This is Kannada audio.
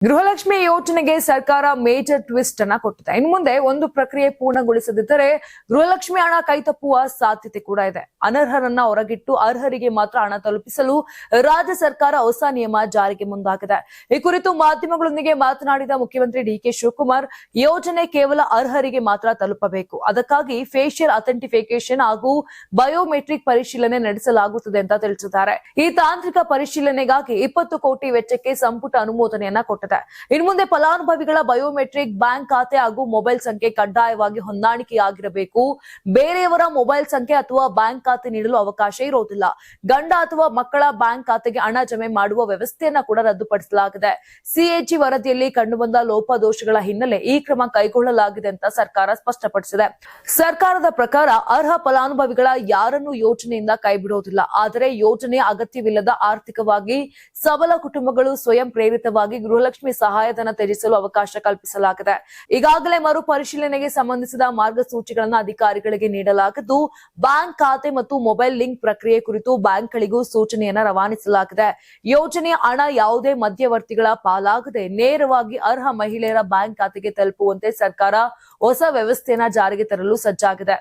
ಗೃಹಲಕ್ಷ್ಮಿ ಯೋಜನೆಗೆ ಸರ್ಕಾರ ಮೇಜರ್ ಟ್ವಿಸ್ಟ್ ಅನ್ನ ಕೊಟ್ಟಿದೆ. ಇನ್ನು ಮುಂದೆ ಒಂದು ಪ್ರಕ್ರಿಯೆ ಪೂರ್ಣಗೊಳಿಸದಿದ್ದರೆ ಗೃಹಲಕ್ಷ್ಮಿ ಹಣ ಕೈತಪ್ಪುವ ಸಾಧ್ಯತೆ ಕೂಡ ಇದೆ. ಅನರ್ಹರನ್ನ ಹೊರಗಿಟ್ಟು ಅರ್ಹರಿಗೆ ಮಾತ್ರ ಹಣ ತಲುಪಿಸಲು ರಾಜ್ಯ ಸರ್ಕಾರ ಹೊಸ ನಿಯಮ ಜಾರಿಗೆ ಮುಂದಾಗಿದೆ. ಈ ಕುರಿತು ಮಾಧ್ಯಮಗಳೊಂದಿಗೆ ಮಾತನಾಡಿದ ಮುಖ್ಯಮಂತ್ರಿ ಡಿಕೆ ಶಿವಕುಮಾರ್, ಯೋಜನೆ ಕೇವಲ ಅರ್ಹರಿಗೆ ಮಾತ್ರ ತಲುಪಬೇಕು. ಅದಕ್ಕಾಗಿ ಫೇಶಿಯಲ್ ಅಥೆಂಟಿಫಿಕೇಶನ್ ಹಾಗೂ ಬಯೋಮೆಟ್ರಿಕ್ ಪರಿಶೀಲನೆ ನಡೆಸಲಾಗುತ್ತದೆ ಅಂತ ತಿಳಿಸಿದ್ದಾರೆ. ಈ ತಾಂತ್ರಿಕ ಪರಿಶೀಲನೆಗಾಗಿ 20 ಕೋಟಿ ವೆಚ್ಚಕ್ಕೆ ಸಂಪುಟ ಅನುಮೋದನೆಯನ್ನ ಕೊಟ್ಟಿದೆ. ಇನ್ನು ಮುಂದೆ ಫಲಾನುಭವಿಗಳ ಬಯೋಮೆಟ್ರಿಕ್, ಬ್ಯಾಂಕ್ ಖಾತೆ ಹಾಗೂ ಮೊಬೈಲ್ ಸಂಖ್ಯೆ ಕಡ್ಡಾಯವಾಗಿ ಹೊಂದಾಣಿಕೆಯಾಗಿರಬೇಕು. ಬೇರೆಯವರ ಮೊಬೈಲ್ ಸಂಖ್ಯೆ ಅಥವಾ ಬ್ಯಾಂಕ್ ಖಾತೆ ನೀಡಲು ಅವಕಾಶ ಇರೋದಿಲ್ಲ. ಗಂಡ ಅಥವಾ ಮಕ್ಕಳ ಬ್ಯಾಂಕ್ ಖಾತೆಗೆ ಹಣ ಜಮೆ ಮಾಡುವ ವ್ಯವಸ್ಥೆಯನ್ನ ಕೂಡ ರದ್ದುಪಡಿಸಲಾಗಿದೆ. ಸಿಎಜಿ ವರದಿಯಲ್ಲಿ ಕಂಡುಬಂದ ಲೋಪದೋಷಗಳ ಹಿನ್ನೆಲೆ ಈ ಕ್ರಮ ಕೈಗೊಳ್ಳಲಾಗಿದೆ ಅಂತ ಸರ್ಕಾರ ಸ್ಪಷ್ಟಪಡಿಸಿದೆ. ಸರ್ಕಾರದ ಪ್ರಕಾರ ಅರ್ಹ ಫಲಾನುಭವಿಗಳ ಯಾರನ್ನೂ ಯೋಜನೆಯಿಂದ ಕೈಬಿಡುವುದಿಲ್ಲ. ಆದರೆ ಯೋಜನೆಯ ಅಗತ್ಯವಿಲ್ಲದ ಆರ್ಥಿಕವಾಗಿ ಸಬಲ ಕುಟುಂಬಗಳು ಸ್ವಯಂ ಪ್ರೇರಿತವಾಗಿ ಗೃಹಲಕ್ಷ್ಮಿ ಸಹಾಯಧನ ತ್ಯಜಿಸಲು ಅವಕಾಶ ಕಲ್ಪಿಸಲಾಗಿದೆ. ಈಗಾಗಲೇ ಮರು ಪರಿಶೀಲನೆಗೆ ಸಂಬಂಧಿಸಿದ ಮಾರ್ಗಸೂಚಿಗಳನ್ನು ಅಧಿಕಾರಿಗಳಿಗೆ ನೀಡಲಾಗಿದ್ದು, ಬ್ಯಾಂಕ್ ಖಾತೆ ಮತ್ತು ಮೊಬೈಲ್ ಲಿಂಕ್ ಪ್ರಕ್ರಿಯೆ ಕುರಿತು ಬ್ಯಾಂಕ್ಗಳಿಗೂ ಸೂಚನೆಯನ್ನ ರವಾನಿಸಲಾಗಿದೆ. ಯೋಜನೆಯ ಹಣ ಯಾವುದೇ ಮಧ್ಯವರ್ತಿಗಳ ಪಾಲಾಗದೆ ನೇರವಾಗಿ ಅರ್ಹ ಮಹಿಳೆಯರ ಬ್ಯಾಂಕ್ ಖಾತೆಗೆ ತಲುಪುವಂತೆ ಸರ್ಕಾರ ಹೊಸ ವ್ಯವಸ್ಥೆಯನ್ನ ಜಾರಿಗೆ ತರಲು ಸಜ್ಜಾಗಿದೆ.